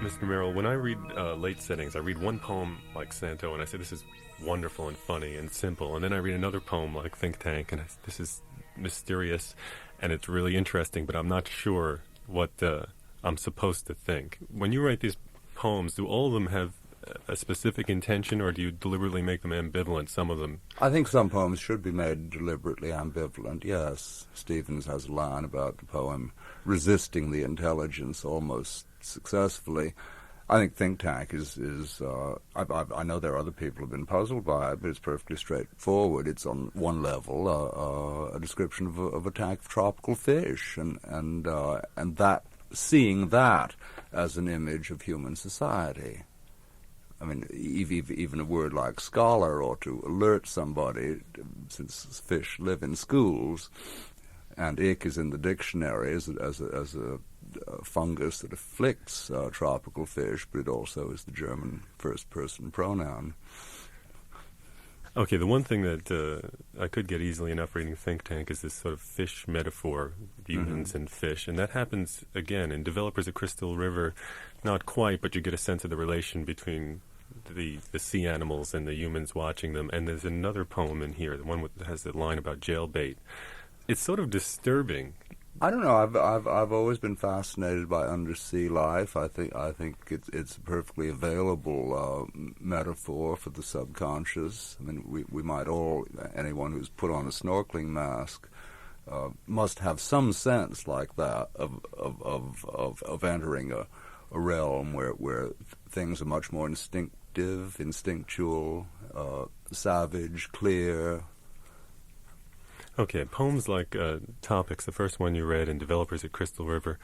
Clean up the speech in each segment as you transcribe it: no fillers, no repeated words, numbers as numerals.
Mr. Merrill, when I read late settings, I read one poem like Santo, and I say this is wonderful and funny and simple, and then I read another poem like Think Tank, and this is mysterious, and it's really interesting, but I'm not sure what I'm supposed to think. When you write these poems, do all of them have a specific intention, or do you deliberately make them ambivalent, some of them? I think some poems should be made deliberately ambivalent, yes. Stevens has a line about the poem resisting the intelligence almost successfully. I think Think Tank is I know there are other people who have been puzzled by it, but it's perfectly straightforward. It's on one level a description of a tank of tropical fish, and that seeing that as an image of human society. I mean, even a word like scholar ought to alert somebody, since fish live in schools, and ick is in the dictionary as a fungus that afflicts tropical fish, but it also is the German first-person pronoun. Okay, the one thing that I could get easily enough reading Think Tank is this sort of fish metaphor, humans and fish, and that happens, again, in Developers of Crystal River, not quite, but you get a sense of the relation between the sea animals and the humans watching them. And there's another poem in here, the one that has the line about jailbait. It's sort of disturbing. I don't know. I've always been fascinated by undersea life. I think it's a perfectly available metaphor for the subconscious. I mean, we might all, anyone who's put on a snorkeling mask, must have some sense like that of entering a realm where things are much more instinctual, savage, clear. Okay, poems like Topics, the first one you read, and Developers at Crystal River,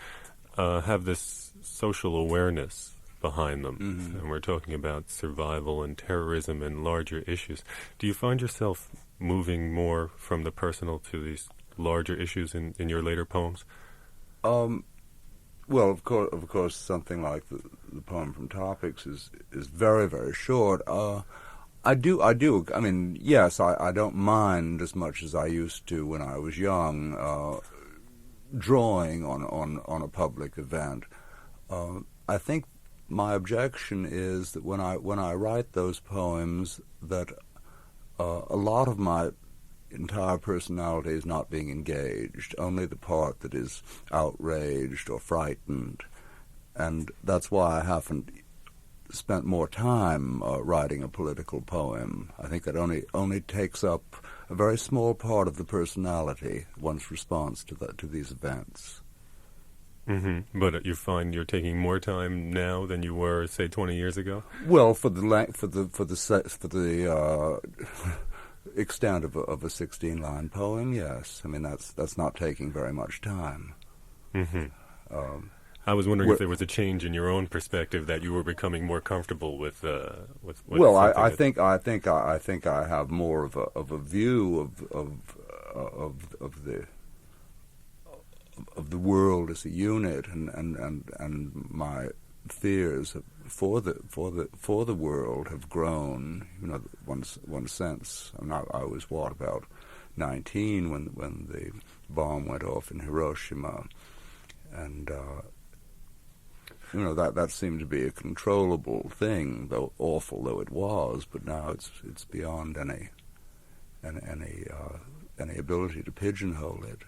have this social awareness behind them. Mm-hmm. And we're talking about survival and terrorism and larger issues. Do you find yourself moving more from the personal to these larger issues in your later poems? Well, of course, something like the poem from Topics is very, very short. I do. I mean, yes, I don't mind as much as I used to when I was young, drawing on a public event. I think my objection is that when I write those poems, that a lot of my entire personality is not being engaged, only the part that is outraged or frightened. And that's why I haven't spent more time writing a political poem. I think that only takes up a very small part of the personality, one's response to these events. Mm-hmm. But you find you're taking more time now than you were, say, 20 years ago? Well, for the extent of a 16-line poem, yes. I mean, that's not taking very much time. Mm-hmm. I was wondering if there was a change in your own perspective, that you were becoming more comfortable with. Well, I think I have more of a view of the world as a unit, and my fears for the world have grown. You know, one sense. I mean, I was about 19 when the bomb went off in Hiroshima, and you know, that seemed to be a controllable thing, though awful though it was. But now it's beyond any ability to pigeonhole it.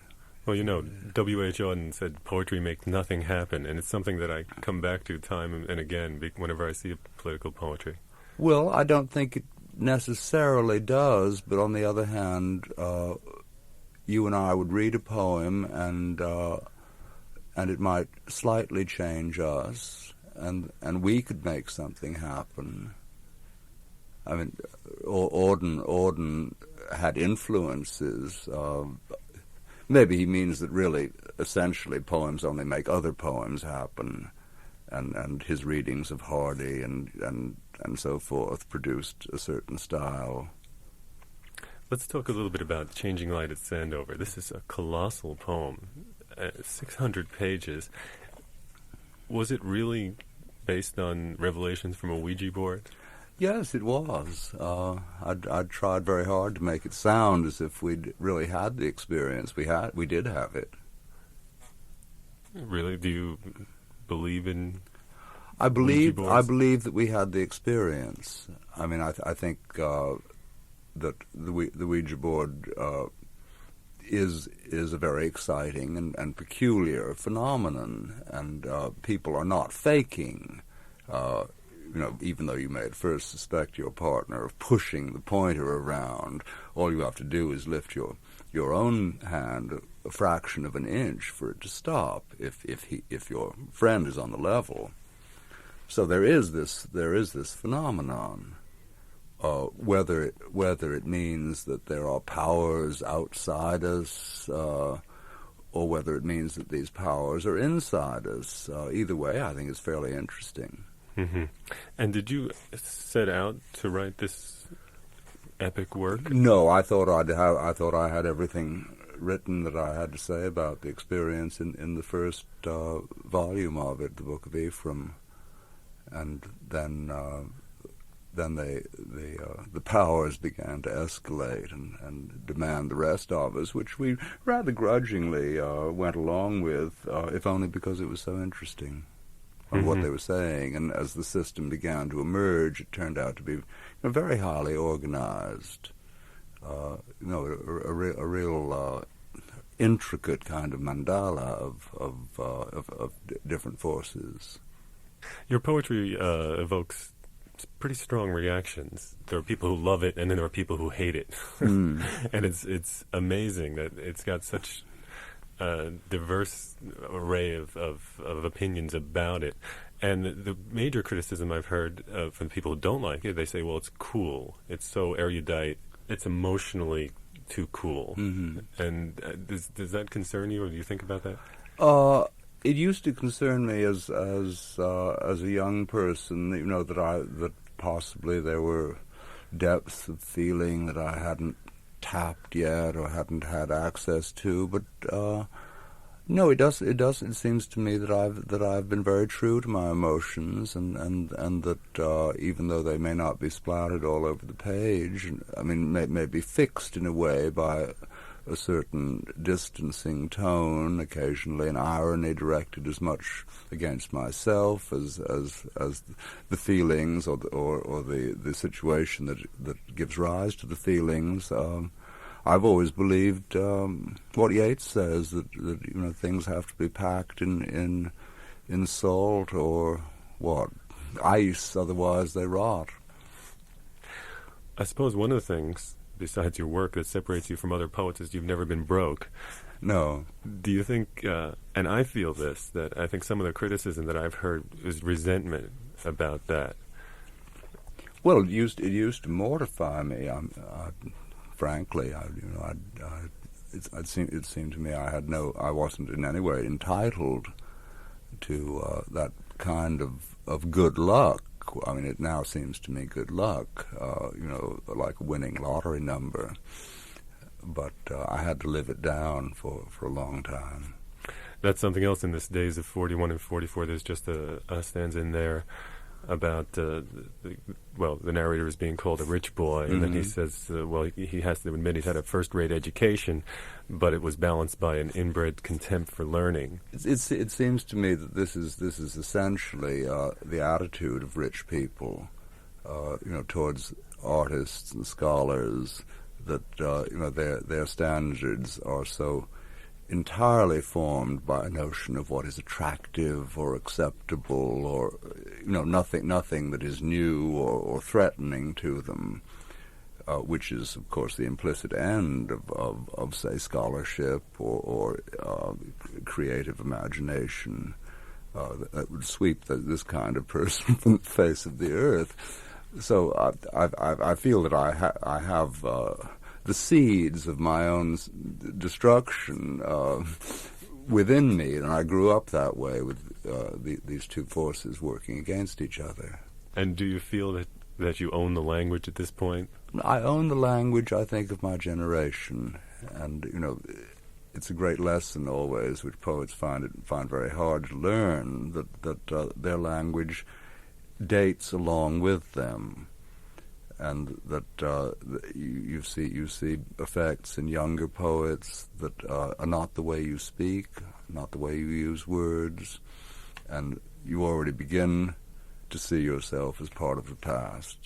Well, you know, W.H. Auden said poetry makes nothing happen, and it's something that I come back to time and again whenever I see political poetry. Well, I don't think it necessarily does, but on the other hand, you and I would read a poem and it might slightly change us, and we could make something happen. I mean, Auden had influences. Maybe he means that really, essentially, poems only make other poems happen, and his readings of Hardy and so forth produced a certain style. Let's talk a little bit about Changing Light at Sandover. This is a colossal poem, 600 pages. Was it really based on revelations from a Ouija board? Yes, it was. I'd tried very hard to make it sound as if we'd really had the experience. We did have it. Really? Do you believe in I Ouija believe boards? that we had the experience. I mean, I think that the Ouija board is a very exciting and peculiar phenomenon, and people are not faking. Even though you may at first suspect your partner of pushing the pointer around, all you have to do is lift your own hand a fraction of an inch for it to stop. If your friend is on the level, so there is this phenomenon. Whether it means that there are powers outside us, or whether it means that these powers are inside us, either way, I think it's fairly interesting. Mm-hmm. And did you set out to write this epic work? No, I thought I had everything written that I had to say about the experience in the first volume of it, the Book of Ephraim, and then the powers began to escalate and demand the rest of us, which we rather grudgingly went along with, if only because it was so interesting. On what they were saying, and as the system began to emerge, it turned out to be very highly organized. A real intricate kind of mandala of different forces. Your poetry evokes pretty strong reactions. There are people who love it, and then there are people who hate it. And it's amazing that it's got such diverse array of opinions about it. And the major criticism I've heard from people who don't like it, they say, well, it's cool. It's so erudite. It's emotionally too cool. Mm-hmm. And does that concern you, or do you think about that? It used to concern me as a young person, that possibly there were depths of feeling that I hadn't tapped yet or hadn't had access to, but no, it does. It seems to me that I've been very true to my emotions, and that even though they may not be splattered all over the page, I mean, may be fixed in a way by a certain distancing tone, occasionally an irony directed as much against myself as the feelings or the situation that gives rise to the feelings. I've always believed what Yeats says, that things have to be packed in salt or ice, otherwise they rot. I suppose one of the things, besides your work, that separates you from other poets is you've never been broke. No. Do you think, and I feel this, that I think some of the criticism that I've heard is resentment about that? Well, it used to mortify me. Frankly, it seemed to me I wasn't in any way entitled to that kind of good luck. I mean, it now seems to me good luck, like a winning lottery number. But I had to live it down for a long time. That's something else in this Days of 41 and 44. There's just a stanza in there about the narrator is being called a rich boy, and then he says, he has to admit he's had a first-rate education, but it was balanced by an inbred contempt for learning. It seems to me that this is essentially the attitude of rich people, towards artists and scholars, that their standards are so entirely formed by a notion of what is attractive or acceptable, or nothing that is new or threatening to them, which is of course the implicit end of say scholarship or creative imagination that would sweep this kind of person from the face of the earth. So I feel that I have the seeds of my own destruction within me, and I grew up that way with these two forces working against each other. And do you feel that you own the language at this point? I own the language, I think, of my generation, and it's a great lesson always, which poets find very hard to learn, that their language dates along with them. And that you see effects in younger poets that are not the way you speak, not the way you use words, and you already begin to see yourself as part of the past.